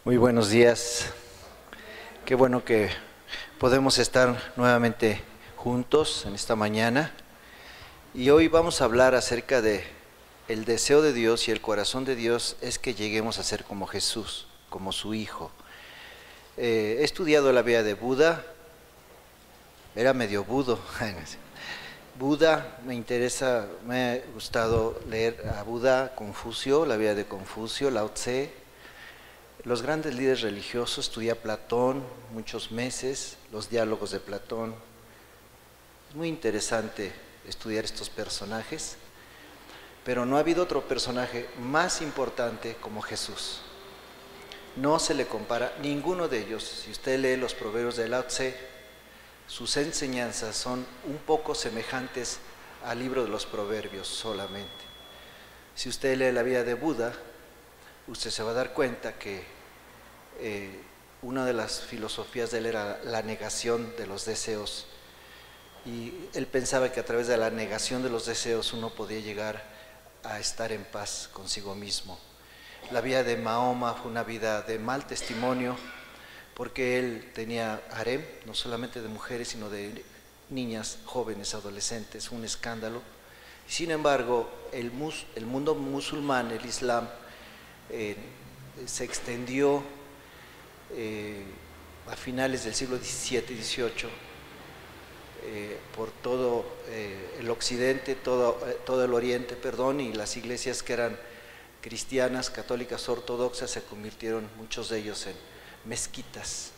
Muy buenos días. Qué bueno que podemos estar nuevamente juntos en esta mañana. Y hoy vamos a hablar acerca de el deseo de Dios y el corazón de Dios es que lleguemos a ser como Jesús, como su Hijo. He estudiado la vida de Buda, era medio budo. Buda, me ha gustado leer a Buda, Confucio, la vida de Confucio, Lao Tse, los grandes líderes religiosos. Estudié a Platón muchos meses, los diálogos de Platón. Es muy interesante estudiar estos personajes, pero no ha habido otro personaje más importante como Jesús. No se le compara ninguno de ellos. Si usted lee los proverbios de Lao Tse, sus enseñanzas son un poco semejantes al libro de los proverbios solamente. Si usted lee la vida de Buda, usted se va a dar cuenta que una de las filosofías de él era la negación de los deseos, y él pensaba que a través de la negación de los deseos uno podía llegar a estar en paz consigo mismo. La vida de Mahoma fue una vida de mal testimonio, porque él tenía harem, no solamente de mujeres, sino de niñas, jóvenes, adolescentes, un escándalo. Sin embargo, el mundo musulmán, el Islam, se extendió a finales del siglo XVII y XVIII por todo el occidente, todo el oriente, y las iglesias que eran cristianas, católicas, ortodoxas, se convirtieron muchos de ellos en mezquitas,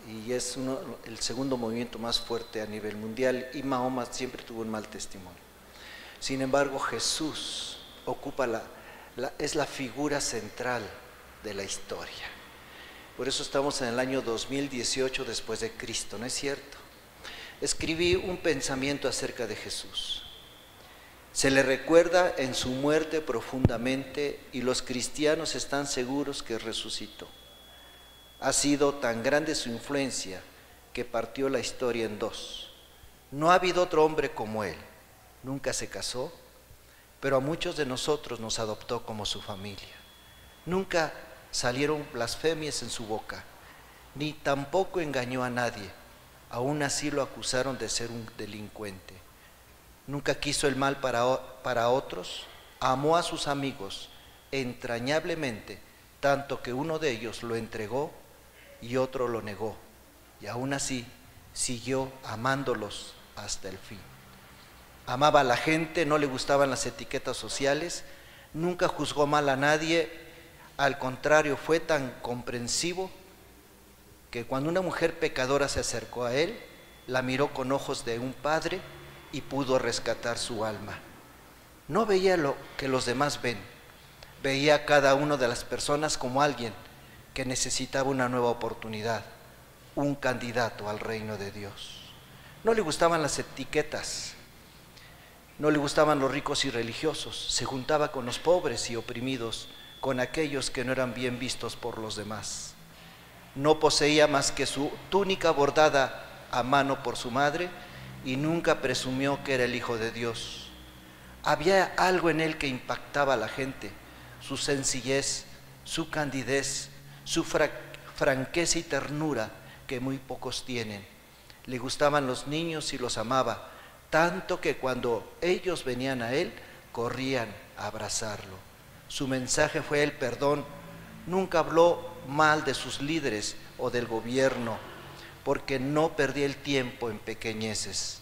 y es el segundo movimiento más fuerte a nivel mundial, y Mahoma siempre tuvo un mal testimonio. Sin embargo, Jesús ocupa es la figura central de la historia. Por eso estamos en el año 2018 después de Cristo, ¿no es cierto? Escribí un pensamiento acerca de Jesús. Se le recuerda en su muerte profundamente, y los cristianos están seguros que resucitó. Ha sido tan grande su influencia que partió la historia en dos. No ha habido otro hombre como él. Nunca se casó, pero a muchos de nosotros nos adoptó como su familia. Nunca salieron blasfemias en su boca, ni tampoco engañó a nadie. Aún así lo acusaron de ser un delincuente. Nunca quiso el mal para otros. Amó a sus amigos entrañablemente, tanto que uno de ellos lo entregó y otro lo negó, y aún así siguió amándolos hasta el fin. Amaba a la gente, no le gustaban las etiquetas sociales, nunca juzgó mal a nadie. Al contrario, fue tan comprensivo que cuando una mujer pecadora se acercó a él, la miró con ojos de un padre y pudo rescatar su alma. No veía lo que los demás ven, veía a cada una de las personas como alguien que necesitaba una nueva oportunidad, un candidato al reino de Dios. No le gustaban las etiquetas, no le gustaban los ricos y religiosos, se juntaba con los pobres y oprimidos, con aquellos que no eran bien vistos por los demás. No poseía más que su túnica bordada a mano por su madre, y nunca presumió que era el Hijo de Dios. Había algo en él que impactaba a la gente: su sencillez, su candidez, su franqueza y ternura, que muy pocos tienen. Le gustaban los niños y los amaba, tanto que cuando ellos venían a él, corrían a abrazarlo. Su mensaje fue el perdón. Nunca habló mal de sus líderes o del gobierno, porque no perdía el tiempo en pequeñeces.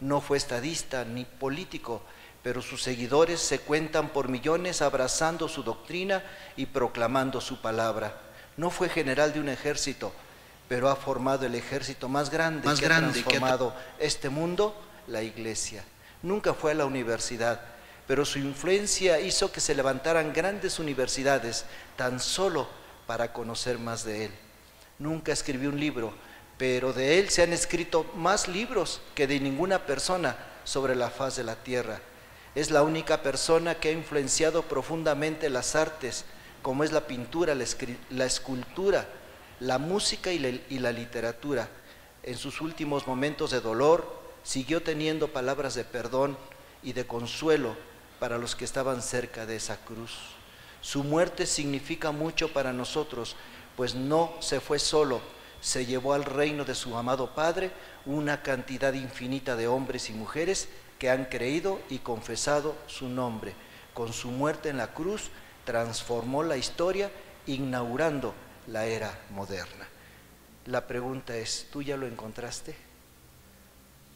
No fue estadista ni político, pero sus seguidores se cuentan por millones abrazando su doctrina y proclamando su palabra. No fue general de un ejército, pero ha formado el ejército más grande que ha transformado este mundo, la iglesia. Nunca fue a la universidad, pero su influencia hizo que se levantaran grandes universidades tan solo para conocer más de él. Nunca escribió un libro, pero de él se han escrito más libros que de ninguna persona sobre la faz de la tierra. Es la única persona que ha influenciado profundamente las artes, como es la pintura, la escultura, la música y la literatura. En sus últimos momentos de dolor, siguió teniendo palabras de perdón y de consuelo para los que estaban cerca de esa cruz. Su muerte significa mucho para nosotros, pues no se fue solo, se llevó al reino de su amado Padre una cantidad infinita de hombres y mujeres que han creído y confesado su nombre. Con su muerte en la cruz transformó la historia, inaugurando la era moderna. La pregunta es, ¿tú ya lo encontraste?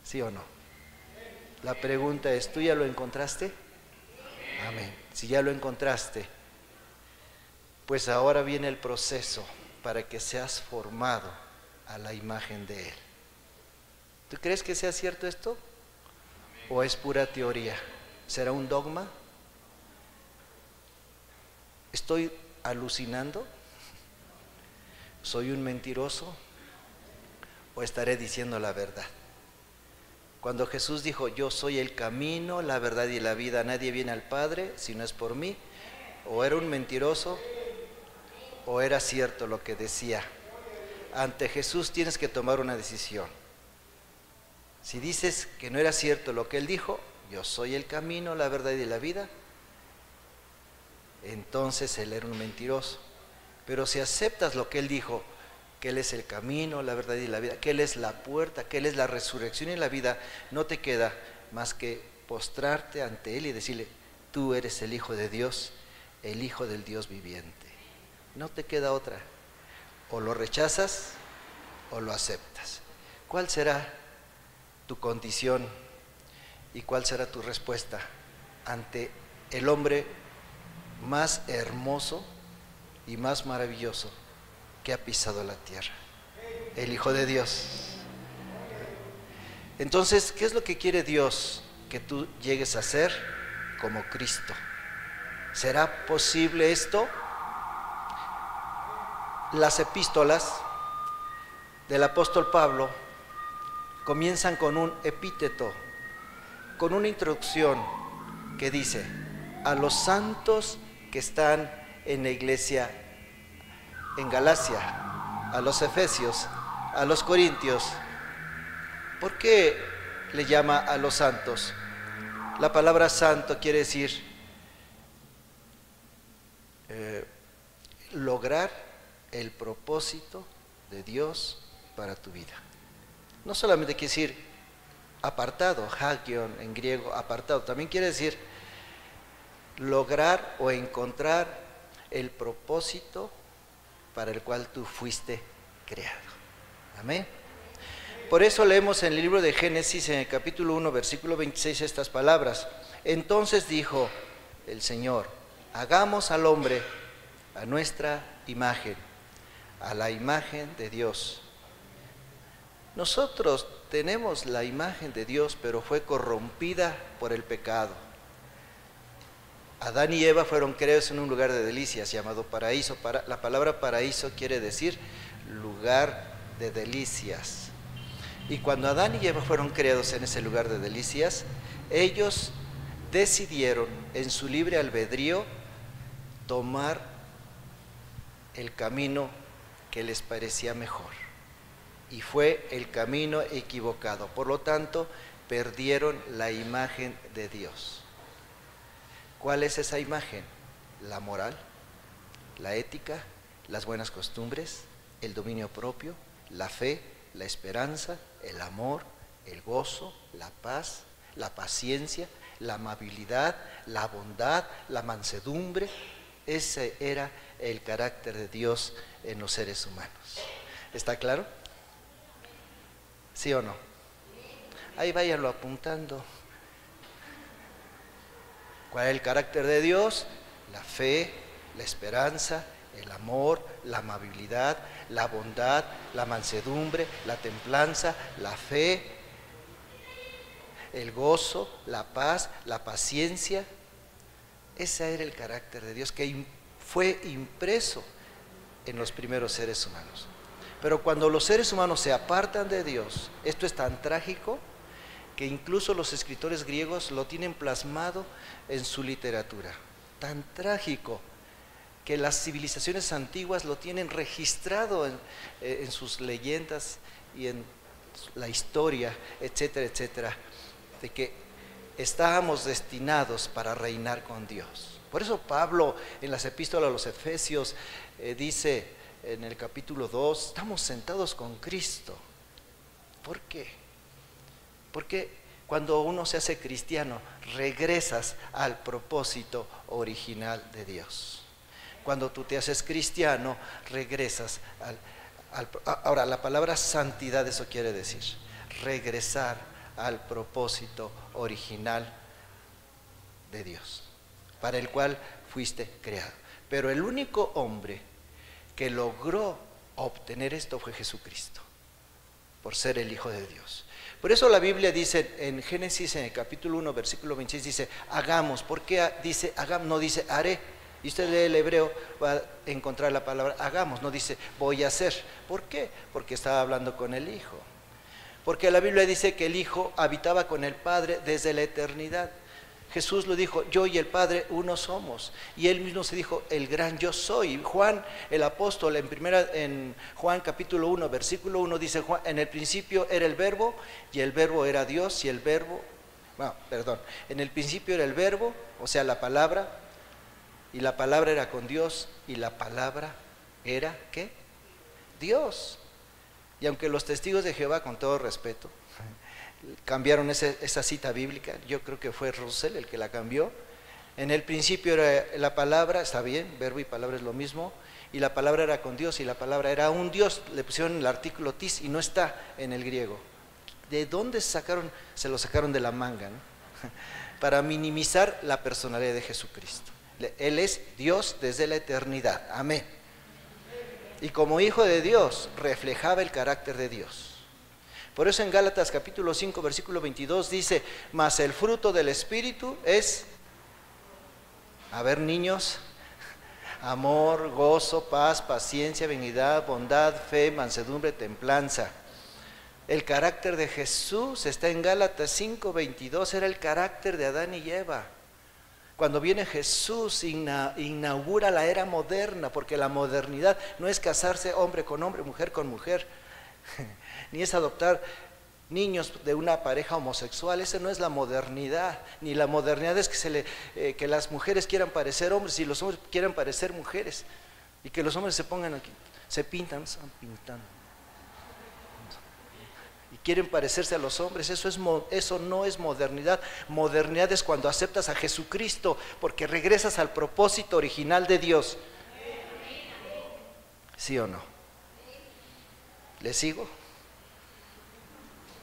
¿Sí o no? La pregunta es, ¿tú ya lo encontraste? Amén. Si ya lo encontraste, pues ahora viene el proceso para que seas formado a la imagen de Él. ¿Tú crees que sea cierto esto? ¿O es pura teoría? ¿Será un dogma? ¿Estoy alucinando? ¿Soy un mentiroso? ¿O estaré diciendo la verdad? Cuando Jesús dijo, yo soy el camino, la verdad y la vida, nadie viene al Padre si no es por mí, o era un mentiroso, o era cierto lo que decía. Ante Jesús tienes que tomar una decisión. Si dices que no era cierto lo que Él dijo, yo soy el camino, la verdad y la vida, entonces Él era un mentiroso. Pero si aceptas lo que Él dijo, que Él es el camino, la verdad y la vida, que Él es la puerta, que Él es la resurrección y la vida, no te queda más que postrarte ante Él y decirle, tú eres el Hijo de Dios, el Hijo del Dios viviente. No te queda otra. O lo rechazas o lo aceptas. ¿Cuál será tu condición y cuál será tu respuesta ante el hombre más hermoso y más maravilloso que ha pisado la tierra? El Hijo de Dios. Entonces, ¿qué es lo que quiere Dios? Que tú llegues a ser como Cristo. ¿Será posible esto? Las epístolas del apóstol Pablo comienzan con un epíteto, con una introducción que dice, a los santos que están en la iglesia en Galacia, a los efesios, a los corintios. ¿Por qué le llama a los santos? La palabra santo quiere decir lograr el propósito de Dios para tu vida. No solamente quiere decir apartado, hagion en griego, apartado, también quiere decir lograr o encontrar el propósito para el cual tú fuiste creado. Amén. Por eso leemos en el libro de Génesis, en el capítulo 1, versículo 26, estas palabras. Entonces dijo el Señor, hagamos al hombre a nuestra imagen, a la imagen de Dios. Nosotros tenemos la imagen de Dios, pero fue corrompida por el pecado. Adán y Eva fueron creados en un lugar de delicias llamado paraíso. La palabra paraíso quiere decir lugar de delicias. Y cuando Adán y Eva fueron creados en ese lugar de delicias, ellos decidieron en su libre albedrío tomar el camino que les parecía mejor. Y fue el camino equivocado. Por lo tanto, perdieron la imagen de Dios. ¿Cuál es esa imagen? La moral, la ética, las buenas costumbres, el dominio propio, la fe, la esperanza, el amor, el gozo, la paz, la paciencia, la amabilidad, la bondad, la mansedumbre. Ese era el carácter de Dios en los seres humanos. ¿Está claro? ¿Sí o no? Ahí váyanlo apuntando. ¿Cuál es el carácter de Dios? La fe, la esperanza, el amor, la amabilidad, la bondad, la mansedumbre, la templanza, la fe, el gozo, la paz, la paciencia. Ese era el carácter de Dios que fue impreso en los primeros seres humanos. Pero cuando los seres humanos se apartan de Dios, esto es tan trágico que incluso los escritores griegos lo tienen plasmado en su literatura. Tan trágico que las civilizaciones antiguas lo tienen registrado en sus leyendas y en la historia, etcétera, etcétera, de que estábamos destinados para reinar con Dios. Por eso Pablo en las epístolas a los Efesios dice en el capítulo 2, estamos sentados con Cristo. ¿Por qué? Porque cuando uno se hace cristiano, regresas al propósito original de Dios. Cuando tú te haces cristiano, regresas ahora, la palabra santidad, eso quiere decir regresar al propósito original de Dios, para el cual fuiste creado. Pero el único hombre que logró obtener esto fue Jesucristo, por ser el Hijo de Dios. Por eso la Biblia dice en Génesis, en el capítulo 1, versículo 26, dice, hagamos. ¿Por qué dice hagamos? No dice haré. Y usted lee el hebreo, va a encontrar la palabra hagamos, no dice voy a hacer. ¿Por qué? Porque estaba hablando con el Hijo. Porque la Biblia dice que el Hijo habitaba con el Padre desde la eternidad. Jesús lo dijo, yo y el Padre uno somos. Y él mismo se dijo, el gran yo soy. Juan, el apóstol, en Juan capítulo 1, versículo 1, dice, en el principio era el verbo, y el verbo era Dios, y el verbo, en el principio era el verbo, o sea, la palabra, y la palabra era con Dios, y la palabra era, ¿qué? Dios. Y aunque los testigos de Jehová, con todo respeto, cambiaron esa cita bíblica, yo creo que fue Russell el que la cambió. En el principio era la palabra, está bien, verbo y palabra es lo mismo, y la palabra era con Dios, y la palabra era un Dios. Le pusieron el artículo tis y no está en el griego. ¿De dónde sacaron? Se lo sacaron de la manga, ¿no? Para minimizar la personalidad de Jesucristo. Él es Dios desde la eternidad, amén. Y como hijo de Dios reflejaba el carácter de Dios. Por eso en Gálatas capítulo 5 versículo 22 dice, mas el fruto del Espíritu es, a ver niños, amor, gozo, paz, paciencia, benignidad, bondad, fe, mansedumbre, templanza. El carácter de Jesús está en Gálatas 5, 22, era el carácter de Adán y Eva. Cuando viene Jesús, inaugura la era moderna, porque la modernidad no es casarse hombre con hombre, mujer con mujer, ni es adoptar niños de una pareja homosexual. Esa no es la modernidad, ni la modernidad es que las mujeres quieran parecer hombres y los hombres quieran parecer mujeres, y que los hombres se pongan aquí, se pintan, están pintando, y quieren parecerse a los hombres. Eso no es modernidad. Modernidad es cuando aceptas a Jesucristo, porque regresas al propósito original de Dios. ¿Sí o no? ¿Le sigo?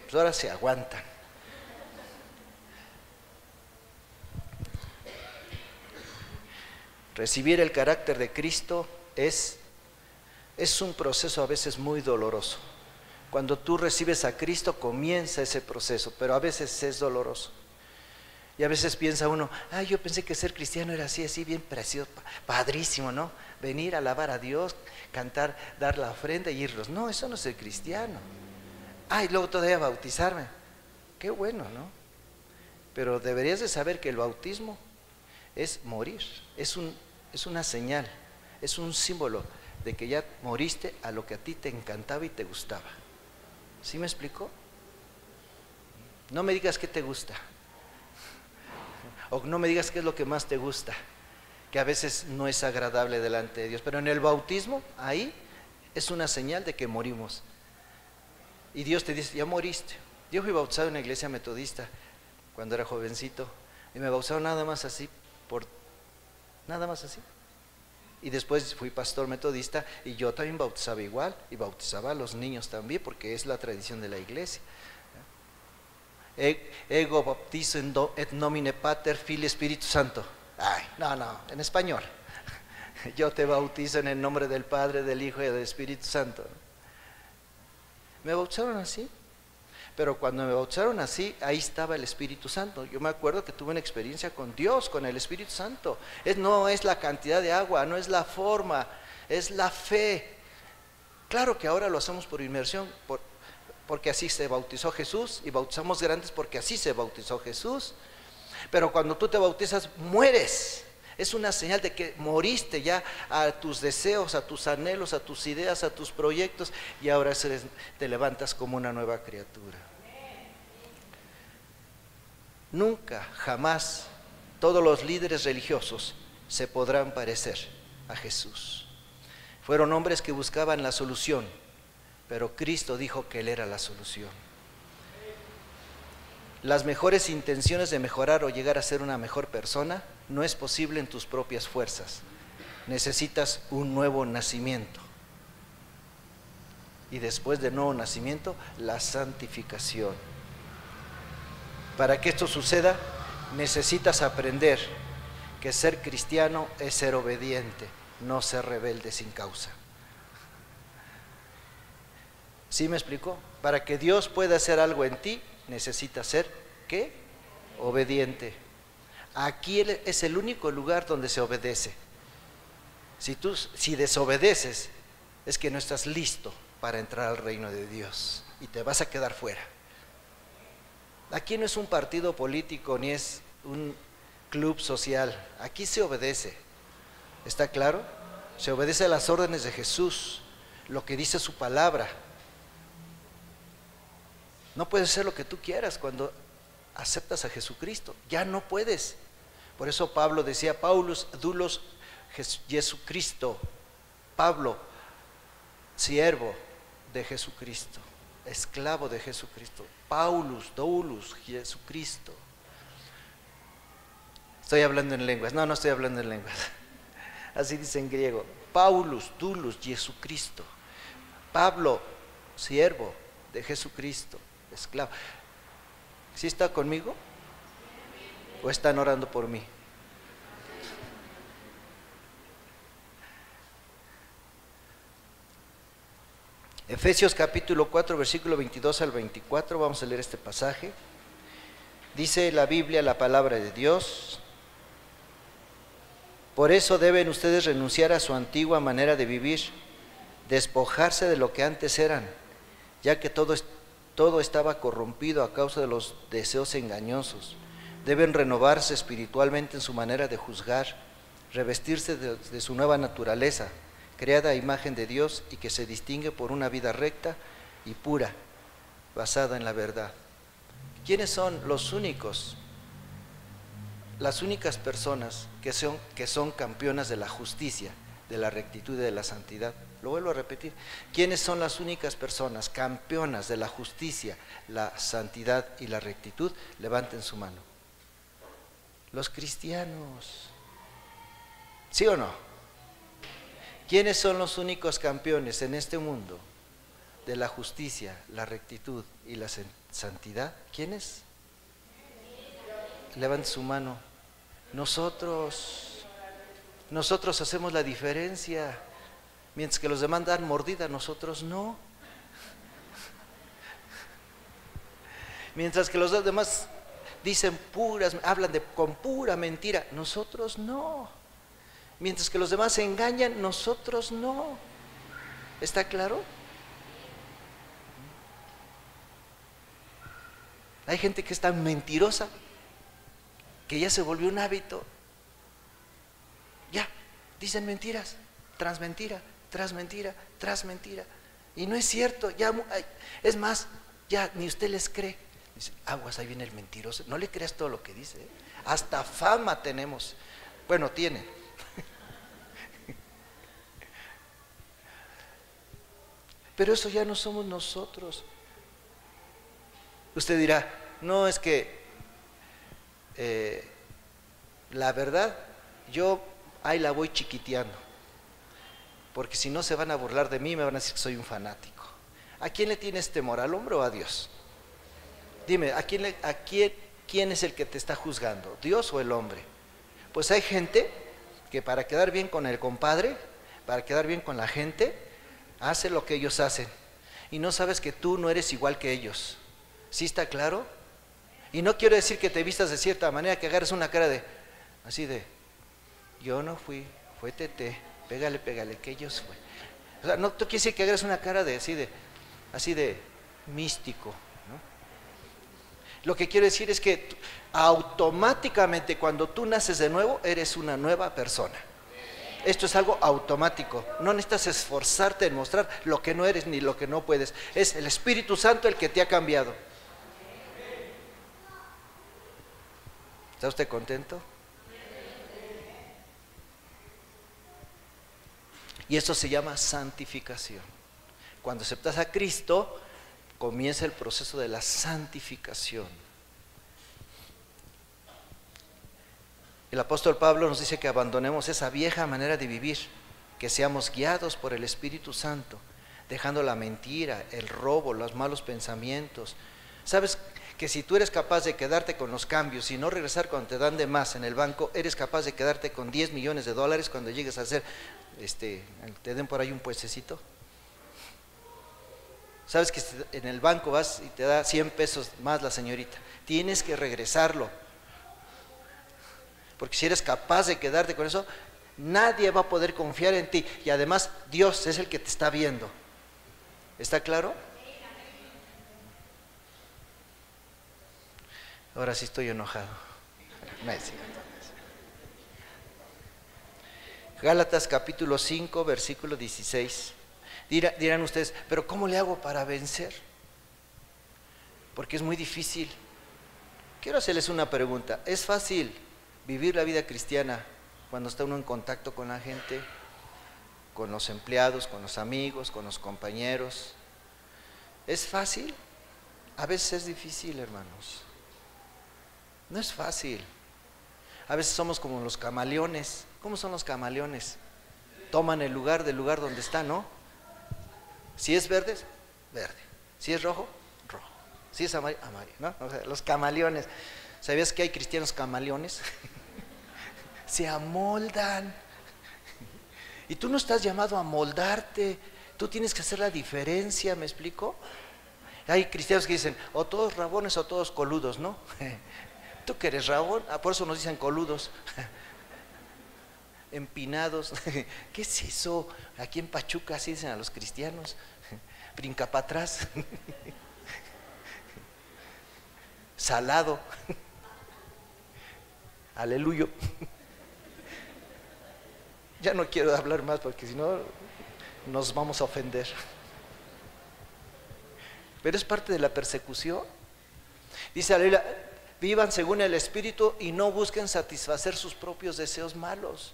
Pues ahora se aguantan. Recibir el carácter de Cristo es un proceso a veces muy doloroso. Cuando tú recibes a Cristo comienza ese proceso, pero a veces es doloroso. Y a veces piensa uno, yo pensé que ser cristiano era así bien precioso, padrísimo, ¿no? Venir a alabar a Dios, cantar, dar la ofrenda y irnos. No, eso no es ser cristiano. Y luego todavía bautizarme. Qué bueno, ¿no? Pero deberías de saber que el bautismo es morir, es una señal, es un símbolo de que ya moriste a lo que a ti te encantaba y te gustaba. ¿Sí me explicó? No me digas qué te gusta, o no me digas qué es lo que más te gusta, que a veces no es agradable delante de Dios, pero en el bautismo, ahí es una señal de que morimos. Y Dios te dice, ya moriste. Yo fui bautizado en una iglesia metodista cuando era jovencito, y me bautizaron nada más así, nada más así. Y después fui pastor metodista y yo también bautizaba igual, y bautizaba a los niños también, porque es la tradición de la iglesia. Ego baptizo et nomine Pater, Filii, Espíritu Santo. No, en español. Yo te bautizo en el nombre del Padre, del Hijo y del Espíritu Santo. Me bautizaron así. Pero cuando me bautizaron así, ahí estaba el Espíritu Santo. Yo me acuerdo que tuve una experiencia con Dios, con el Espíritu Santo. No es la cantidad de agua, no es la forma, es la fe. Claro que ahora lo hacemos por inmersión, porque así se bautizó Jesús, y bautizamos grandes porque así se bautizó Jesús. Pero cuando tú te bautizas, mueres. Es una señal de que moriste ya a tus deseos, a tus anhelos, a tus ideas, a tus proyectos, y ahora te levantas como una nueva criatura. Nunca, jamás, todos los líderes religiosos se podrán parecer a Jesús. Fueron hombres que buscaban la solución, pero Cristo dijo que Él era la solución. Las mejores intenciones de mejorar o llegar a ser una mejor persona no es posible en tus propias fuerzas. Necesitas un nuevo nacimiento. Y después del nuevo nacimiento, la santificación. Para que esto suceda, necesitas aprender que ser cristiano es ser obediente, no ser rebelde sin causa. ¿Sí me explicó? Para que Dios pueda hacer algo en ti, necesitas ser, ¿qué? Obediente. Aquí es el único lugar donde se obedece. Si desobedeces, es que no estás listo para entrar al reino de Dios y te vas a quedar fuera. Aquí no es un partido político ni es un club social, aquí se obedece. ¿Está claro? Se obedece a las órdenes de Jesús, lo que dice su palabra. No puedes hacer lo que tú quieras cuando aceptas a Jesucristo, ya no puedes. Por eso Pablo decía, Paulus, doulos Jesucristo, Pablo, siervo de Jesucristo, esclavo de Jesucristo, Paulus, doulos Jesucristo. Estoy hablando en lenguas, no estoy hablando en lenguas, así dice en griego, Paulus, doulos Jesucristo, Pablo, siervo de Jesucristo, esclavo. ¿Sí está conmigo? ¿O están orando por mí? Efesios capítulo 4, versículo 22 al 24, vamos a leer este pasaje. Dice la Biblia, la palabra de Dios: por eso deben ustedes renunciar a su antigua manera de vivir, despojarse de lo que antes eran, ya que todo estaba corrompido a causa de los deseos engañosos. Deben renovarse espiritualmente en su manera de juzgar, revestirse de su nueva naturaleza, creada a imagen de Dios y que se distingue por una vida recta y pura, basada en la verdad. ¿Quiénes son los únicos? Las únicas personas que son campeonas de la justicia, de la rectitud y de la santidad. Lo vuelvo a repetir. ¿Quiénes son las únicas personas campeonas de la justicia, la santidad y la rectitud? Levanten su mano. Los cristianos. ¿Sí o no? ¿Quiénes son los únicos campeones en este mundo de la justicia, la rectitud y la santidad? ¿Quiénes? Levanten su mano. Nosotros hacemos la diferencia. Mientras que los demás dan mordida, nosotros no. Mientras que los demás dicen hablan con pura mentira, nosotros no. Mientras que los demás se engañan, nosotros no. ¿Está claro? Hay gente que es tan mentirosa que ya se volvió un hábito. Ya, dicen mentiras, tras mentira, tras mentira, tras mentira. Y no es cierto, es más, ya ni usted les cree. Dice, aguas, ahí viene el mentiroso. No le creas todo lo que dice, ¿eh? Hasta fama tenemos. Bueno, tiene. Pero eso ya no somos nosotros. Usted dirá, no, es que la verdad, yo ahí la voy chiquiteando, porque si no se van a burlar de mí, me van a decir que soy un fanático. ¿A quién le tienes temor, al hombre o a Dios? Dime, ¿quién es el que te está juzgando, Dios o el hombre? Pues hay gente que para quedar bien con el compadre, para quedar bien con la gente, hace lo que ellos hacen, y no sabes que tú no eres igual que ellos. ¿Sí está claro? Y no quiero decir que te vistas de cierta manera, que agarres una cara así de, yo no fui, fue Tete, pégale, que ellos fue. O sea, no quiere decir que agarres una cara así de místico, ¿no? Lo que quiero decir es que automáticamente cuando tú naces de nuevo, eres una nueva persona. Esto es algo automático, no necesitas esforzarte en mostrar lo que no eres ni lo que no puedes. Es el Espíritu Santo el que te ha cambiado. ¿Está usted contento? Y eso se llama santificación. Cuando aceptas a Cristo, comienza el proceso de la santificación. El apóstol Pablo nos dice que abandonemos esa vieja manera de vivir, que seamos guiados por el Espíritu Santo, dejando la mentira, el robo, los malos pensamientos. ¿Sabes que si tú eres capaz de quedarte con los cambios y no regresar cuando te dan de más en el banco, eres capaz de quedarte con 10 millones de dólares cuando llegues a hacer, te den por ahí un puestecito? ¿Sabes que en el banco vas y te da 100 pesos más la señorita? Tienes que regresarlo. Porque si eres capaz de quedarte con eso, nadie va a poder confiar en ti. Y además Dios es el que te está viendo. ¿Está claro? Ahora sí estoy enojado. Gálatas capítulo 5, versículo 16. Dirán ustedes, pero ¿cómo le hago para vencer? Porque es muy difícil. Quiero hacerles una pregunta. ¿Es fácil vivir la vida cristiana cuando está uno en contacto con la gente, con los empleados, con los amigos, con los compañeros? ¿Es fácil? A veces es difícil, hermanos. No es fácil. A veces somos como los camaleones. ¿Cómo son los camaleones? Toman el lugar del lugar donde están, ¿no? Si es verde, verde. Si es rojo, rojo. Si es amarillo, amarillo, ¿no? O sea, los camaleones. ¿Sabías que hay cristianos camaleones? Se amoldan. Y tú no estás llamado a moldarte. Tú tienes que hacer la diferencia, ¿me explico? Hay cristianos que dicen, o todos rabones o todos coludos, ¿no? ¿Tú que eres rabón? Por eso nos dicen coludos. Empinados. ¿Qué es eso? Aquí en Pachuca así dicen a los cristianos. Brinca para atrás. Salado. Aleluya. Ya no quiero hablar más porque si no nos vamos a ofender. Pero es parte de la persecución. Dice la Biblia, vivan según el Espíritu y no busquen satisfacer sus propios deseos malos.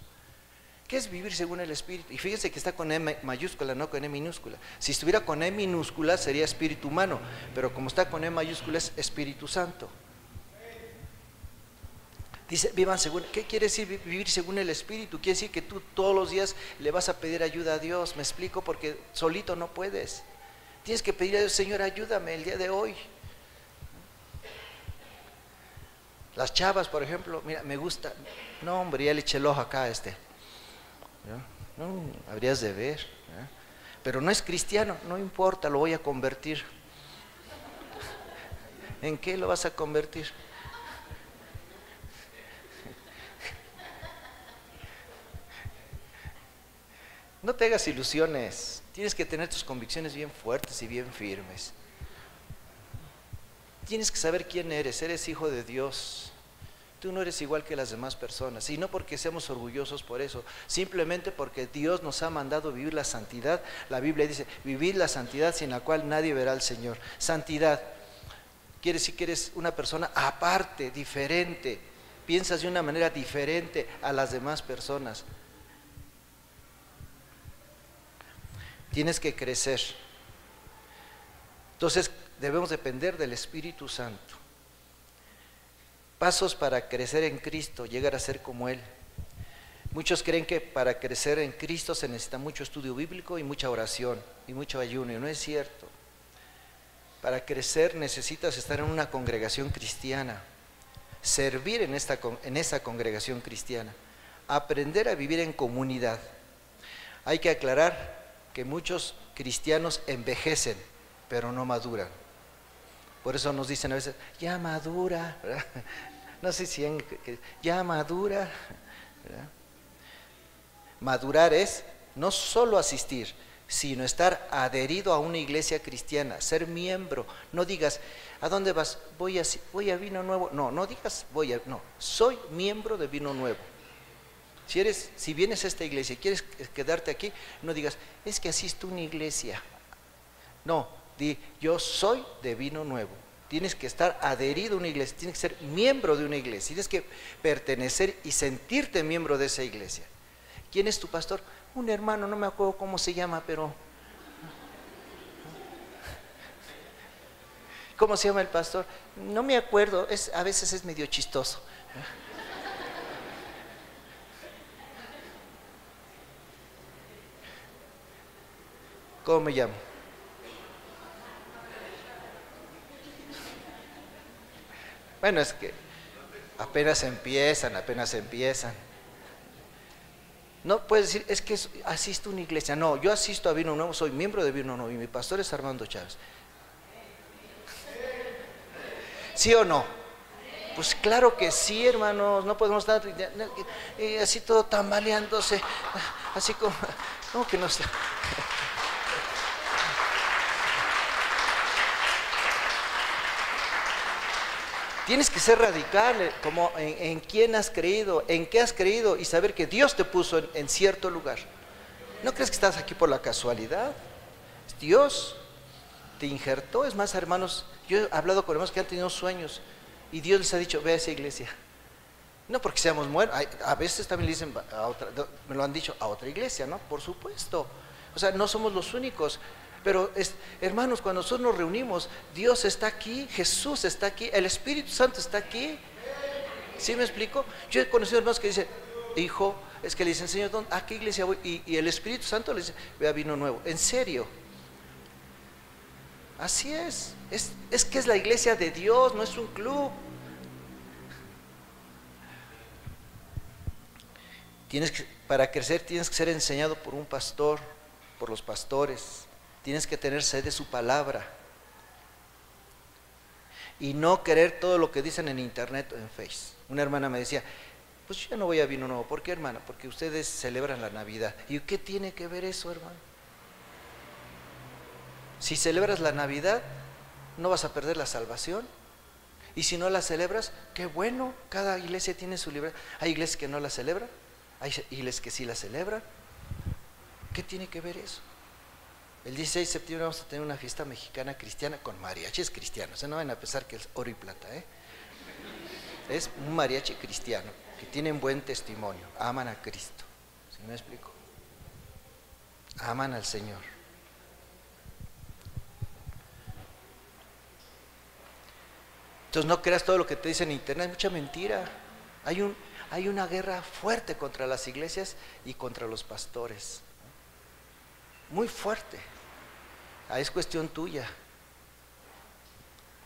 ¿Qué es vivir según el Espíritu? Y fíjense que está con E mayúscula, no con E minúscula. Si estuviera con E minúscula sería espíritu humano, pero como está con E mayúscula es Espíritu Santo. Dice, vivan según, ¿qué quiere decir vivir según el Espíritu? Quiere decir que tú todos los días le vas a pedir ayuda a Dios, ¿me explico? Porque solito no puedes. Tienes que pedir a Dios, Señor, ayúdame el día de hoy. Las chavas, por ejemplo, mira, me gusta. No, hombre, ya le eché el ojo acá a este. No, habrías de ver. Pero no es cristiano, no importa, lo voy a convertir. ¿En qué lo vas a convertir? No te hagas ilusiones. Tienes que tener tus convicciones bien fuertes y bien firmes. Tienes que saber quién eres. Eres hijo de Dios. Tú no eres igual que las demás personas. Y no porque seamos orgullosos por eso. Simplemente porque Dios nos ha mandado vivir la santidad. La Biblia dice, vivir la santidad sin la cual nadie verá al Señor. Santidad quiere decir que eres una persona aparte, diferente. Piensas de una manera diferente a las demás personas. Tienes que crecer. Entonces debemos depender del Espíritu Santo. Pasos para crecer en Cristo, llegar a ser como Él. Muchos creen que para crecer en Cristo se necesita mucho estudio bíblico y mucha oración y mucho ayuno, y no es cierto. Para crecer necesitas estar en una congregación cristiana, servir en esa congregación cristiana, aprender a vivir en comunidad. Hay que aclarar que muchos cristianos envejecen, pero no maduran. Por eso nos dicen a veces, ya madura, ¿verdad? No sé si ya madura, ¿verdad? Madurar es no solo asistir, sino estar adherido a una iglesia cristiana, ser miembro. No digas, ¿a dónde vas? Voy a Vino Nuevo. No digas no, soy miembro de Vino Nuevo. Si vienes a esta iglesia y quieres quedarte aquí, no digas, es que asisto a una iglesia. No, di, yo soy de Vino Nuevo. Tienes que estar adherido a una iglesia, tienes que ser miembro de una iglesia, tienes que pertenecer y sentirte miembro de esa iglesia. ¿Quién es tu pastor? un hermano, no me acuerdo cómo se llama, pero ¿cómo se llama el pastor? No me acuerdo, a veces es medio chistoso. ¿Cómo me llamo? Bueno, es que apenas empiezan. No puedes decir, es que asisto a una iglesia. No, yo asisto a Vino Nuevo, soy miembro de Vino Nuevo y mi pastor es Armando Chávez. ¿Sí o no? Pues claro que sí, hermanos, no podemos estar así todo tambaleándose, así como que no está. Tienes que ser radical, como en quién has creído, en qué has creído y saber que Dios te puso en cierto lugar. No crees que estás aquí por la casualidad. Dios te injertó. Es más, hermanos, yo he hablado con hermanos que han tenido sueños y Dios les ha dicho, ve a esa iglesia. No porque seamos muertos, a veces también le dicen a otra, me lo han dicho, a otra iglesia, ¿no? Por supuesto. O sea, no somos los únicos. Pero hermanos, cuando nosotros nos reunimos, Dios está aquí, Jesús está aquí, el Espíritu Santo está aquí. ¿Sí me explico? Yo he conocido hermanos que dicen, hijo, es que le dicen, Señor, ¿a qué iglesia voy? Y el Espíritu Santo le dice, ve a Vino Nuevo. ¿En serio? Así es que es la iglesia de Dios, no es un club. Para crecer tienes que ser enseñado por un pastor, por los pastores. Tienes que tener sed de su palabra y no querer todo lo que dicen en internet o en Face. Una hermana me decía, pues yo no voy a Vino Nuevo. ¿Por qué, hermana? Porque ustedes celebran la Navidad. ¿Y qué tiene que ver eso, hermano? Si celebras la Navidad, no vas a perder la salvación. Y si no la celebras, qué bueno, cada iglesia tiene su libertad. Hay iglesias que no la celebran, hay iglesias que sí la celebran. ¿Qué tiene que ver eso? El 16 de septiembre vamos a tener una fiesta mexicana cristiana con mariachis cristianos. No van a pensar que es oro y plata, Es un mariachi cristiano que tienen buen testimonio, aman a Cristo. ¿Sí me explico? Aman al Señor. Entonces no creas todo lo que te dicen en internet, es mucha mentira. Hay una guerra fuerte contra las iglesias y contra los pastores. Muy fuerte. Es cuestión tuya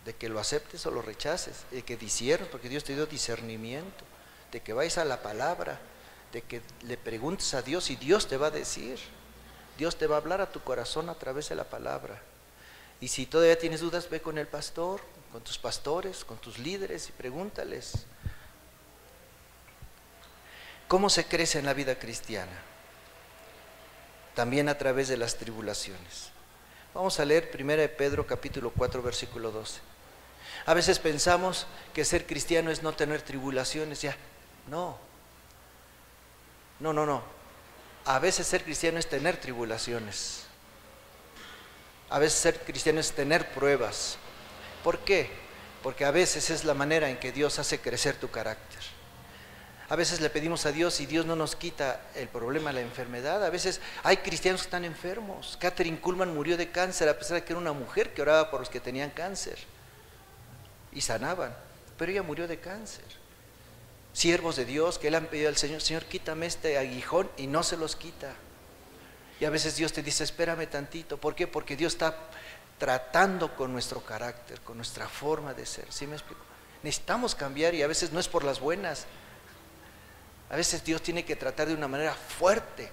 de que lo aceptes o lo rechaces, de que disiernes, porque Dios te dio discernimiento, de que vayas a la palabra, de que le preguntes a Dios y Dios te va a decir, Dios te va a hablar a tu corazón a través de la palabra. Y si todavía tienes dudas, ve con el pastor, con tus pastores, con tus líderes y pregúntales. ¿Cómo se crece en la vida cristiana? También a través de las tribulaciones. Vamos a leer 1 Pedro capítulo 4 versículo 12. A veces pensamos que ser cristiano es no tener tribulaciones, ya. No. A veces ser cristiano es tener tribulaciones. A veces ser cristiano es tener pruebas. ¿Por qué? Porque a veces es la manera en que Dios hace crecer tu carácter. A veces le pedimos a Dios y Dios no nos quita el problema, la enfermedad. A veces hay cristianos que están enfermos. Kathryn Kuhlman murió de cáncer a pesar de que era una mujer que oraba por los que tenían cáncer y sanaban, pero ella murió de cáncer. Siervos de Dios que le han pedido al Señor, Señor, quítame este aguijón, y no se los quita. Y a veces Dios te dice, espérame tantito. ¿Por qué? Porque Dios está tratando con nuestro carácter, con nuestra forma de ser. ¿Sí me explico? Necesitamos cambiar y a veces no es por las buenas. A veces Dios tiene que tratar de una manera fuerte.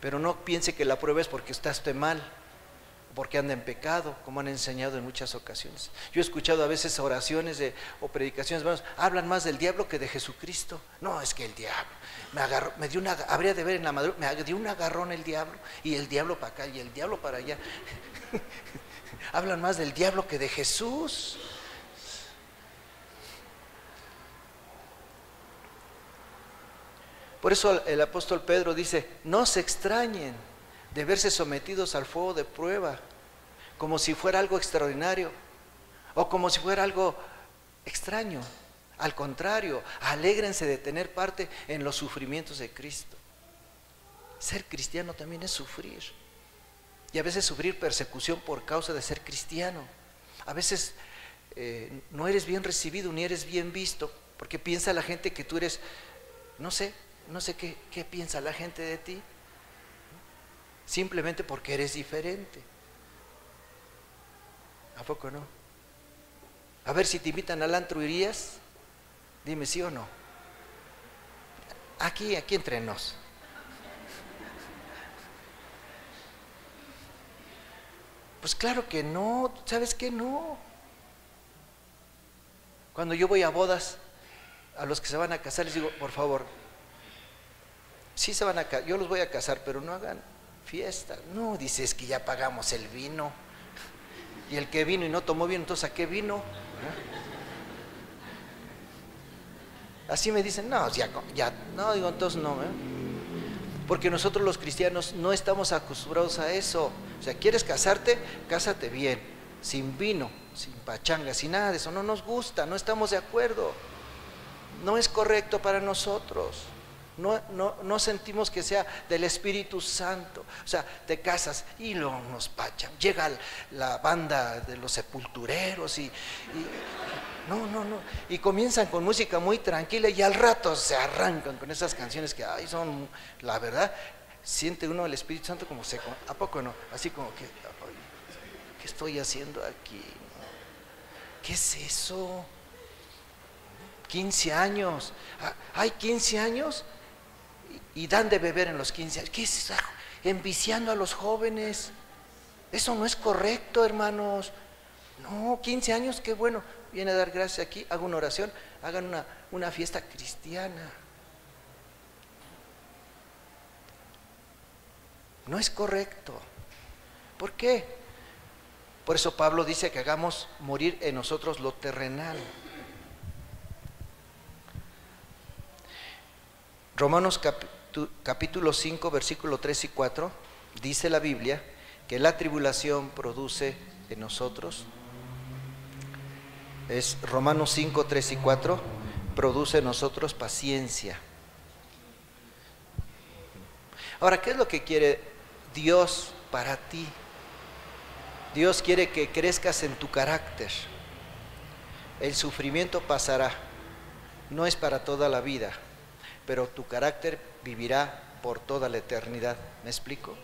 Pero no piense que la prueba es porque está usted mal, porque anda en pecado, como han enseñado en muchas ocasiones. Yo he escuchado a veces oraciones o predicaciones, hermanos, hablan más del diablo que de Jesucristo. No, es que el diablo me agarró, habría de ver en la madrugada, me dio un agarrón el diablo, y el diablo para acá, y el diablo para allá. Hablan más del diablo que de Jesús. Por eso el apóstol Pedro dice, no se extrañen de verse sometidos al fuego de prueba, como si fuera algo extraordinario, o como si fuera algo extraño. Al contrario, alégrense de tener parte en los sufrimientos de Cristo. Ser cristiano también es sufrir. Y a veces sufrir persecución por causa de ser cristiano. A veces no eres bien recibido ni eres bien visto, porque piensa la gente que tú eres, no sé qué piensa la gente de ti, simplemente porque eres diferente. ¿A poco no? A ver, si te invitan al antro, ¿irías? Dime sí o no. Aquí entre nos. Pues claro que no, ¿sabes qué? No. Cuando yo voy a bodas, a los que se van a casar les digo, por favor, sí se van a casar, yo los voy a casar, pero no hagan fiesta. No, dice, es que ya pagamos el vino. Y el que vino y no tomó vino, entonces ¿a qué vino? Así me dicen, no, ya, no, digo, entonces no, porque nosotros los cristianos no estamos acostumbrados a eso. O sea, ¿quieres casarte? Cásate bien, sin vino, sin pachanga, sin nada de eso. No nos gusta, no estamos de acuerdo. No es correcto para nosotros. No sentimos que sea del Espíritu Santo. O sea, te casas y luego nos pachan. Llega la banda de los sepultureros y y comienzan con música muy tranquila y al rato se arrancan con esas canciones que son, la verdad, siente uno el Espíritu Santo como seco. ¿A poco no? Así como que, ¿qué estoy haciendo aquí? ¿Qué es eso? 15 años. ¿Hay 15 años? Y dan de beber en los 15 años. ¿Qué es eso? Enviciando a los jóvenes. Eso no es correcto, hermanos. No, 15 años, qué bueno. Viene a dar gracias aquí, hago una oración, hagan una fiesta cristiana. No es correcto. ¿Por qué? Por eso Pablo dice que hagamos morir en nosotros lo terrenal. Romanos capítulo 5, versículo 3 y 4, dice la Biblia que la tribulación produce en nosotros, es Romanos 5, 3 y 4, produce en nosotros paciencia. Ahora, ¿qué es lo que quiere Dios para ti? Dios quiere que crezcas en tu carácter. El sufrimiento pasará, no es para toda la vida, pero tu carácter vivirá por toda la eternidad. ¿Me explico?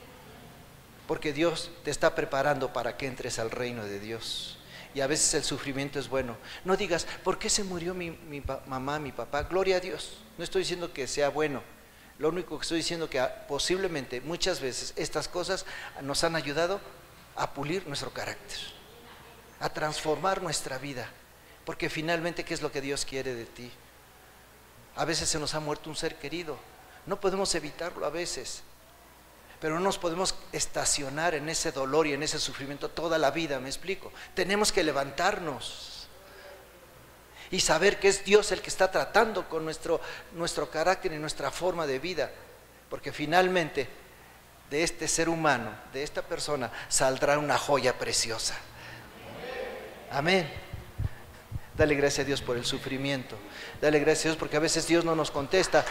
Porque Dios te está preparando para que entres al reino de Dios. Y a veces el sufrimiento es bueno. No digas, ¿por qué se murió mi mamá, mi papá? Gloria a Dios. No estoy diciendo que sea bueno. Lo único que estoy diciendo es que posiblemente muchas veces estas cosas nos han ayudado a pulir nuestro carácter, a transformar nuestra vida. Porque finalmente, ¿qué es lo que Dios quiere de ti? A veces se nos ha muerto un ser querido. No podemos evitarlo a veces. Pero no nos podemos estacionar en ese dolor y en ese sufrimiento toda la vida, ¿me explico? Tenemos que levantarnos y saber que es Dios el que está tratando con nuestro carácter y nuestra forma de vida, porque finalmente de este ser humano, de esta persona, saldrá una joya preciosa. Amén. Dale gracias a Dios por el sufrimiento. Dale gracias a Dios porque a veces Dios no nos contesta.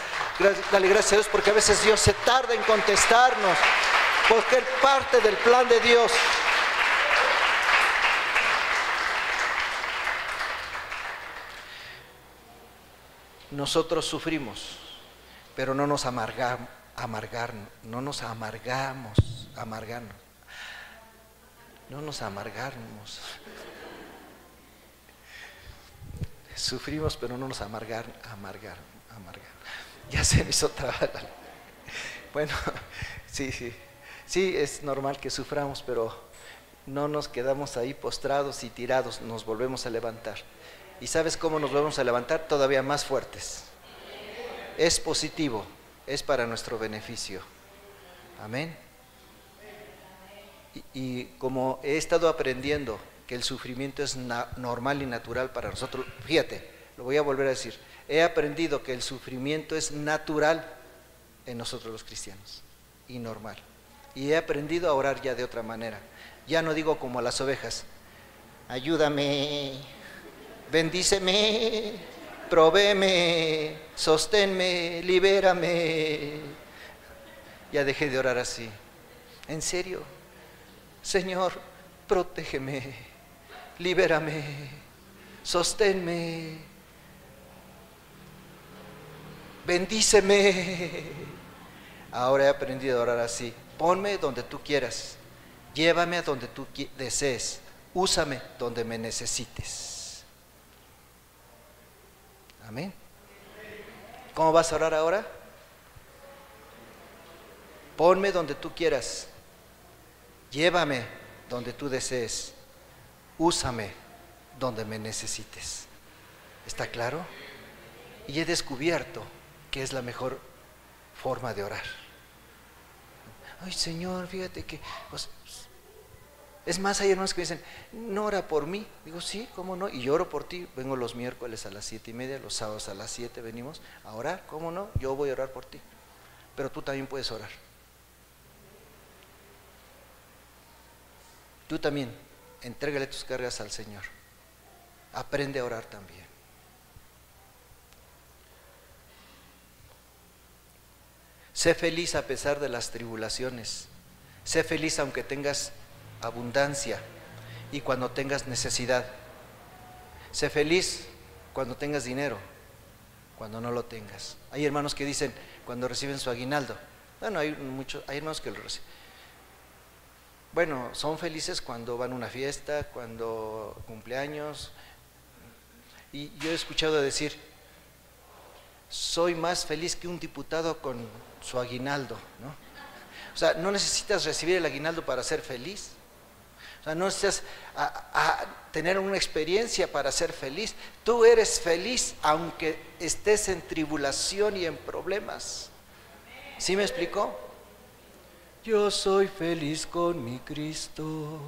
Dale gracias a Dios porque a veces Dios se tarda en contestarnos, porque es parte del plan de Dios. Nosotros sufrimos, pero no nos amargamos. Sufrimos, pero no nos amargar. Ya se me hizo trabajar. Bueno, sí, es normal que suframos, pero no nos quedamos ahí postrados y tirados, nos volvemos a levantar. ¿Y sabes cómo nos volvemos a levantar? Todavía más fuertes. Es positivo, es para nuestro beneficio. Amén. Y como he estado aprendiendo que el sufrimiento es normal y natural para nosotros, fíjate, lo voy a volver a decir, he aprendido que el sufrimiento es natural en nosotros los cristianos y normal. Y he aprendido a orar ya de otra manera. Ya no digo como a las ovejas, ayúdame, bendíceme. provéeme, sosténme, libérame. Ya dejé de orar así. En serio, Señor, protégeme, libérame, sosténme, bendíceme. Ahora he aprendido a orar así. Ponme donde tú quieras, llévame a donde tú desees, úsame donde me necesites. Amén. ¿Cómo vas a orar ahora? Ponme donde tú quieras, llévame donde tú desees, úsame donde me necesites. ¿Está claro? Y he descubierto que es la mejor forma de orar. Ay, Señor, fíjate que... es más, hay hermanos que me dicen, no ora por mí. Digo, sí, ¿cómo no? Y yo oro por ti. Vengo los miércoles a las 7:30, los sábados a las 7 venimos a orar. ¿Cómo no? Yo voy a orar por ti. Pero tú también puedes orar. Tú también, entrégale tus cargas al Señor. Aprende a orar también. Sé feliz a pesar de las tribulaciones. Sé feliz aunque tengas abundancia y cuando tengas necesidad. Sé feliz cuando tengas dinero, cuando no lo tengas. Hay hermanos que dicen cuando reciben su aguinaldo. Bueno, hay hermanos que lo reciben. Bueno, son felices cuando van a una fiesta, cuando cumpleaños. Y yo he escuchado decir, soy más feliz que un diputado con su aguinaldo, ¿no? O sea, no necesitas recibir el aguinaldo para ser feliz. O sea, no necesitas tener una experiencia para ser feliz. Tú eres feliz aunque estés en tribulación y en problemas. ¿Sí me explicó? Yo soy feliz con mi Cristo,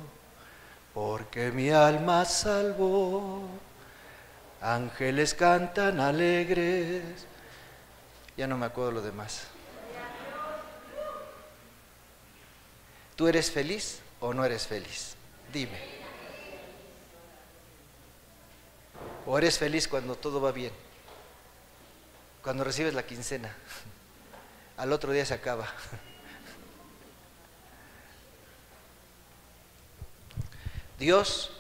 porque mi alma salvó. Ángeles cantan alegres. Ya no me acuerdo lo demás. ¿Tú eres feliz o no eres feliz? Dime. ¿O eres feliz cuando todo va bien? Cuando recibes la quincena. Al otro día se acaba. Dios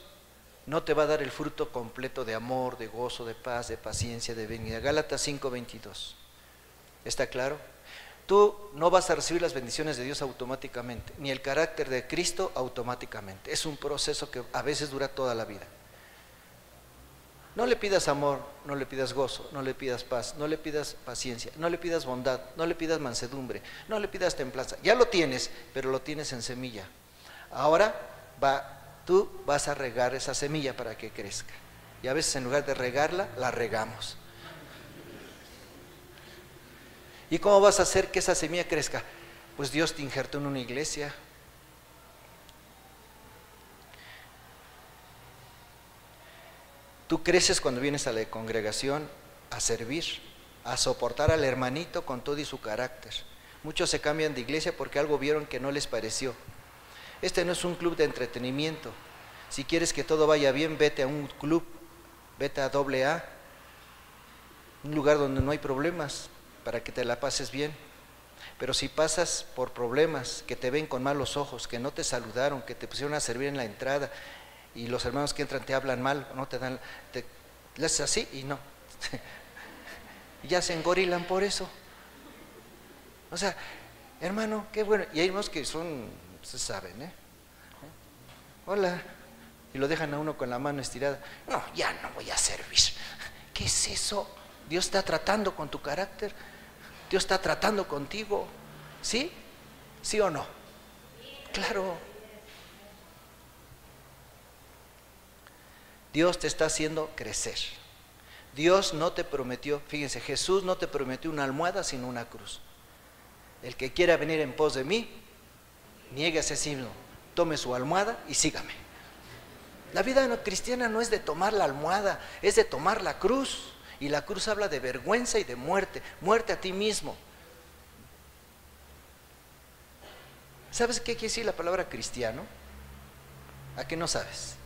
no te va a dar el fruto completo de amor, de gozo, de paz, de paciencia, de benignidad. Gálatas 5:22. ¿Está claro? Tú no vas a recibir las bendiciones de Dios automáticamente, ni el carácter de Cristo automáticamente. Es un proceso que a veces dura toda la vida. No le pidas amor, no le pidas gozo, no le pidas paz, no le pidas paciencia, no le pidas bondad, no le pidas mansedumbre, no le pidas templanza. Ya lo tienes, pero lo tienes en semilla. Ahora tú vas a regar esa semilla para que crezca. Y a veces en lugar de regarla, la regamos. ¿Y cómo vas a hacer que esa semilla crezca? Pues Dios te injertó en una iglesia. Tú creces cuando vienes a la congregación a servir, a soportar al hermanito con todo y su carácter. Muchos se cambian de iglesia porque algo vieron que no les pareció. Este no es un club de entretenimiento. Si quieres que todo vaya bien, vete a un club, vete a AA, un lugar donde no hay problemas, para que te la pases bien. Pero si pasas por problemas, que te ven con malos ojos, que no te saludaron, que te pusieron a servir en la entrada, y los hermanos que entran te hablan mal, no te dan, le haces así y no. Y ya se engorilan por eso. O sea, hermano, qué bueno. Y hay unos que son, se saben, hola, y lo dejan a uno con la mano estirada. No, ya no voy a servir. ¿Qué es eso? Dios está tratando con tu carácter. Dios está tratando contigo. ¿Sí? ¿Sí o no? Claro. Dios te está haciendo crecer. Dios no te prometió, fíjense, Jesús no te prometió una almohada sino una cruz. El que quiera venir en pos de mí, niéguese a sí mismo, tome su almohada y sígame. La vida cristiana no es de tomar la almohada, es de tomar la cruz. Y la cruz habla de vergüenza y de muerte, muerte a ti mismo. ¿Sabes qué quiere decir la palabra cristiano? ¿A qué no sabes?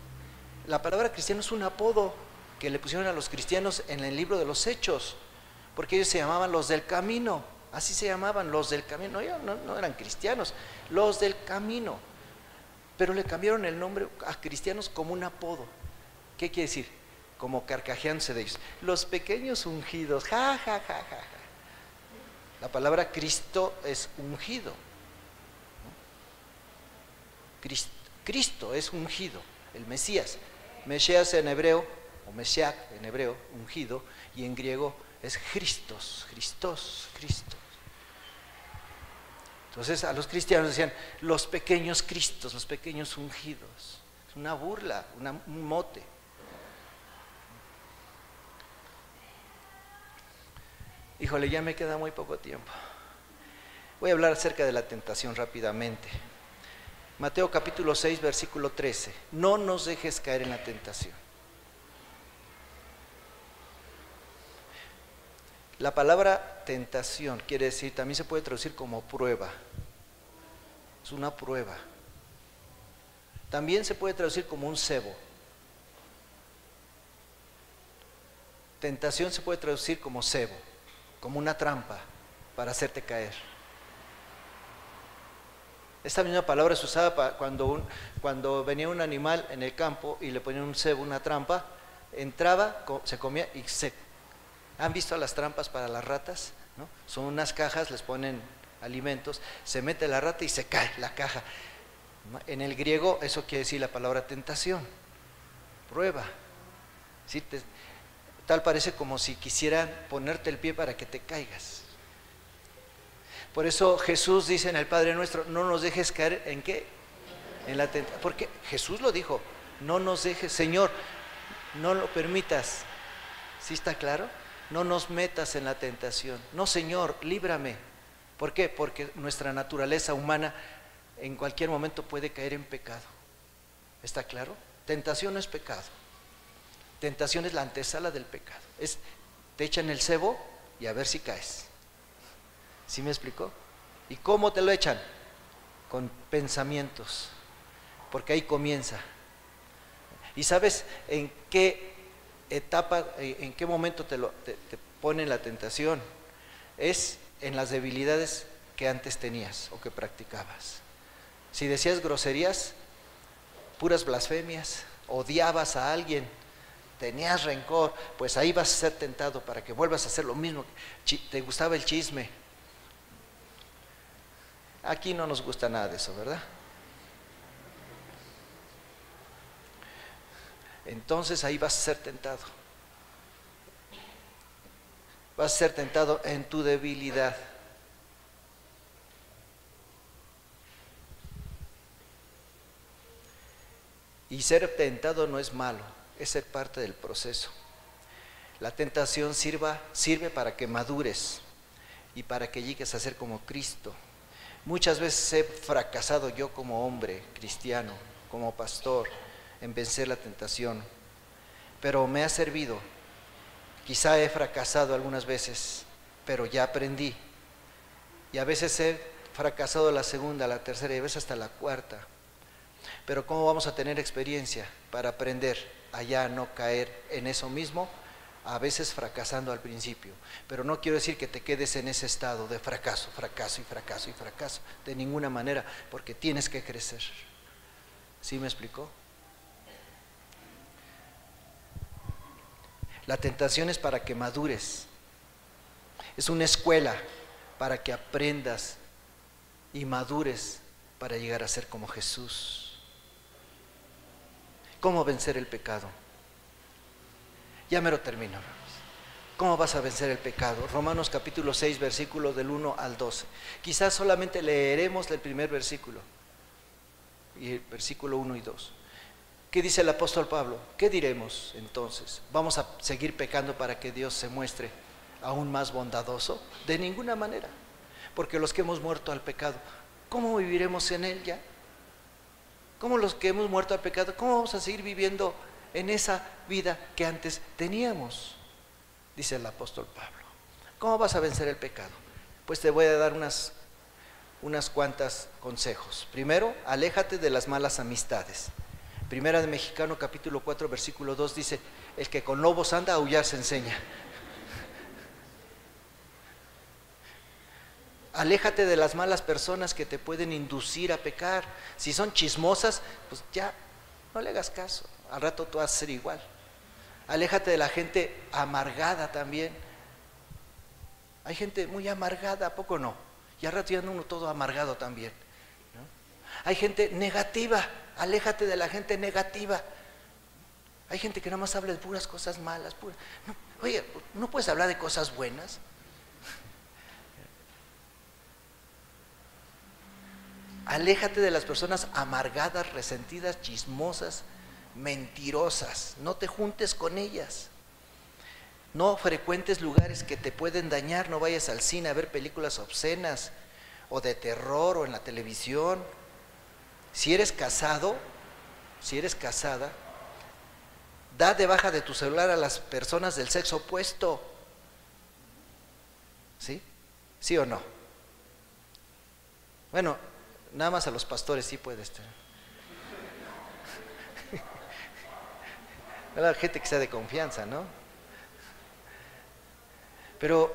La palabra cristiano es un apodo. que le pusieron a los cristianos en el libro de los Hechos, porque ellos se llamaban los del camino, así se llamaban, los del camino, no eran cristianos, los del camino, pero le cambiaron el nombre a cristianos como un apodo. ¿Qué quiere decir? Como carcajeándose de ellos, los pequeños ungidos, ja, ja, ja, ja, ja. La palabra Cristo es ungido. Cristo es ungido, el Mesías. Mesías en hebreo, o Mesías en hebreo, ungido, y en griego es Christos, Christos, Cristo. Entonces a los cristianos decían, los pequeños Cristos, los pequeños ungidos. Es una burla, un mote. Híjole, ya me queda muy poco tiempo. Voy a hablar acerca de la tentación rápidamente. Mateo capítulo 6, versículo 13. No nos dejes caer en la tentación. La palabra tentación quiere decir, también se puede traducir como prueba. Es una prueba. También se puede traducir como un cebo. Tentación se puede traducir como cebo, como una trampa para hacerte caer. Esta misma palabra se usaba cuando venía un animal en el campo y le ponían un cebo, una trampa, entraba, se comía y se... ¿Han visto las trampas para las ratas? ¿No? Son unas cajas, les ponen alimentos, se mete la rata y se cae la caja. En el griego eso quiere decir la palabra tentación, prueba. ¿Sí? Tal parece como si quisieran ponerte el pie para que te caigas. Por eso Jesús dice en el Padre Nuestro, no nos dejes caer ¿en qué? En la tentación. Porque Jesús lo dijo, no nos dejes, Señor, no lo permitas. ¿Sí está claro? No nos metas en la tentación. No, Señor, líbrame. ¿Por qué? Porque nuestra naturaleza humana en cualquier momento puede caer en pecado. ¿Está claro? Tentación no es pecado. Tentación es la antesala del pecado. Te echan el cebo y a ver si caes. ¿Sí me explicó? ¿Y cómo te lo echan? Con pensamientos, porque ahí comienza. ¿Y sabes en qué etapa, en qué momento te ponen la tentación? Es en las debilidades que antes tenías o que practicabas. Si decías groserías, puras blasfemias, odiabas a alguien, tenías rencor, pues ahí vas a ser tentado para que vuelvas a hacer lo mismo. Te gustaba el chisme. Aquí no nos gusta nada de eso, ¿verdad? Entonces ahí vas a ser tentado. Vas a ser tentado en tu debilidad. Y ser tentado no es malo, es ser parte del proceso. La tentación sirve para que madures y para que llegues a ser como Cristo. Muchas veces he fracasado yo como hombre cristiano, como pastor, en vencer la tentación, pero me ha servido. Quizá he fracasado algunas veces, pero ya aprendí. Y a veces he fracasado la segunda, la tercera y a veces hasta la cuarta. Pero ¿cómo vamos a tener experiencia para aprender a ya no caer en eso mismo? A veces fracasando al principio, pero no quiero decir que te quedes en ese estado de fracaso, fracaso y fracaso y fracaso, de ninguna manera, porque tienes que crecer. ¿Sí me explicó? La tentación es para que madures, es una escuela para que aprendas y madures para llegar a ser como Jesús. ¿Cómo vencer el pecado? Ya mero termino, hermanos. ¿Cómo vas a vencer el pecado? Romanos capítulo 6, versículos del 1 al 12. Quizás solamente leeremos el primer versículo, y el versículo 1 y 2. ¿Qué dice el apóstol Pablo? ¿Qué diremos entonces? ¿Vamos a seguir pecando para que Dios se muestre aún más bondadoso? De ninguna manera, porque los que hemos muerto al pecado, ¿cómo viviremos en él ya? ¿Cómo los que hemos muerto al pecado, cómo vamos a seguir viviendo en esa vida que antes teníamos? Dice el apóstol Pablo. ¿Cómo vas a vencer el pecado? Pues te voy a dar unas cuantas consejos. Primero, aléjate de las malas amistades. Primera de Mexicano, capítulo 4, versículo 2 dice, el que con lobos anda, a aullar se enseña. Aléjate de las malas personas que te pueden inducir a pecar. Si son chismosas, pues ya, no le hagas caso, al rato tú vas a ser igual. Aléjate de la gente amargada también. Hay gente muy amargada, ¿a poco no? Y al rato ya anda uno todo amargado también, ¿no? Hay gente negativa, aléjate de la gente negativa. Hay gente que nada más habla de puras cosas malas. No, oye, ¿no puedes hablar de cosas buenas? Aléjate de las personas amargadas, resentidas, chismosas, mentirosas. No te juntes con ellas. No frecuentes lugares que te pueden dañar. No vayas al cine a ver películas obscenas o de terror o en la televisión. Si eres casado, si eres casada, da de baja de tu celular a las personas del sexo opuesto. ¿Sí? ¿Sí o no? Bueno, nada más a los pastores sí puedes tener. A la gente que sea de confianza, ¿no? Pero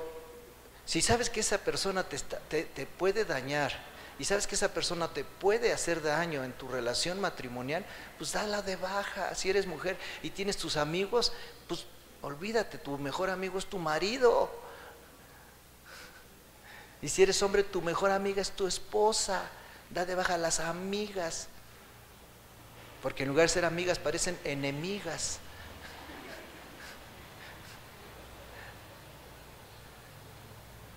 si sabes que esa persona te puede dañar y sabes que esa persona te puede hacer daño en tu relación matrimonial, pues dala de baja. Si eres mujer y tienes tus amigos, pues olvídate, tu mejor amigo es tu marido. Y si eres hombre, tu mejor amiga es tu esposa. Da de baja a las amigas, porque en lugar de ser amigas parecen enemigas.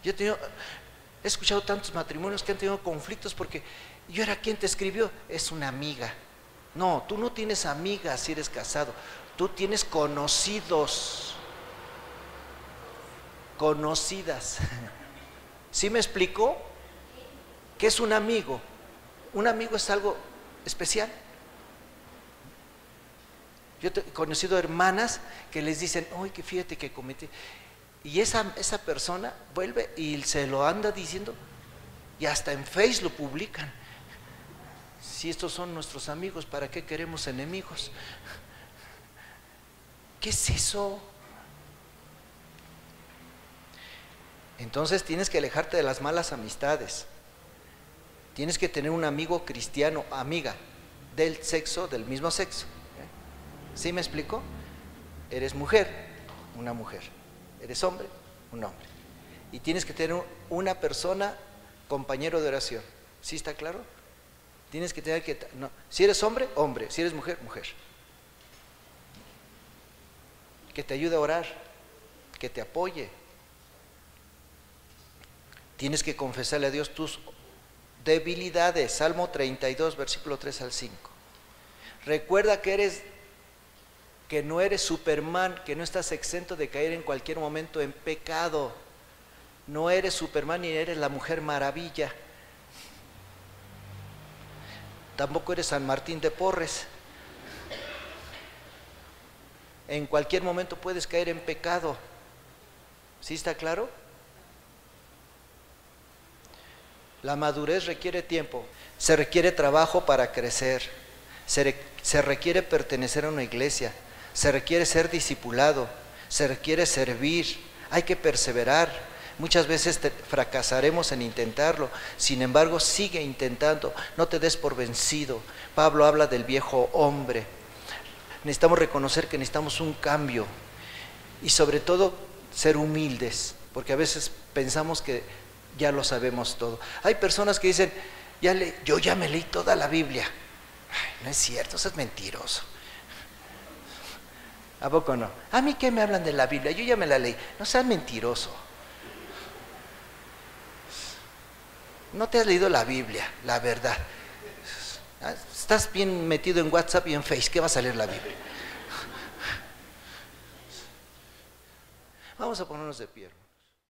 Yo he escuchado tantos matrimonios que han tenido conflictos porque yo era quien te escribió, es una amiga. No, tú no tienes amigas si eres casado, tú tienes conocidos, conocidas. ¿Sí me explicó? ¿Qué es un amigo? Un amigo es algo especial. Yo he conocido hermanas que les dicen, oye, que fíjate que cometí. Y esa persona vuelve y se lo anda diciendo y hasta en Facebook lo publican. Si estos son nuestros amigos, ¿para qué queremos enemigos? ¿Qué es eso? Entonces tienes que alejarte de las malas amistades. Tienes que tener un amigo cristiano, amiga, del sexo, del mismo sexo. ¿Sí me explico? Eres mujer, una mujer. Eres hombre, un hombre. Y tienes que tener una persona, compañero de oración. ¿Sí está claro? Tienes que tener que... No. Si eres hombre, hombre. Si eres mujer, mujer. Que te ayude a orar, que te apoye. Tienes que confesarle a Dios tus debilidades. Salmo 32, versículo 3 al 5. Recuerda que no eres Superman, que no estás exento de caer en cualquier momento en pecado. No eres Superman ni eres la Mujer Maravilla. Tampoco eres San Martín de Porres. En cualquier momento puedes caer en pecado. ¿Sí está claro? La madurez requiere tiempo, se requiere trabajo para crecer, se requiere pertenecer a una iglesia, se requiere ser discipulado, se requiere servir, hay que perseverar. Muchas veces fracasaremos en intentarlo, sin embargo sigue intentando, no te des por vencido. Pablo habla del viejo hombre. Necesitamos reconocer que necesitamos un cambio y sobre todo ser humildes, porque a veces pensamos que ya lo sabemos todo. Hay personas que dicen, yo ya me leí toda la Biblia. Ay, no es cierto, eso es mentiroso. ¿A poco no? ¿A mí qué me hablan de la Biblia? Yo ya me la leí. No seas mentiroso. No te has leído la Biblia, la verdad. Estás bien metido en WhatsApp y en Face, ¿qué vas a leer la Biblia? Vamos a ponernos de pie.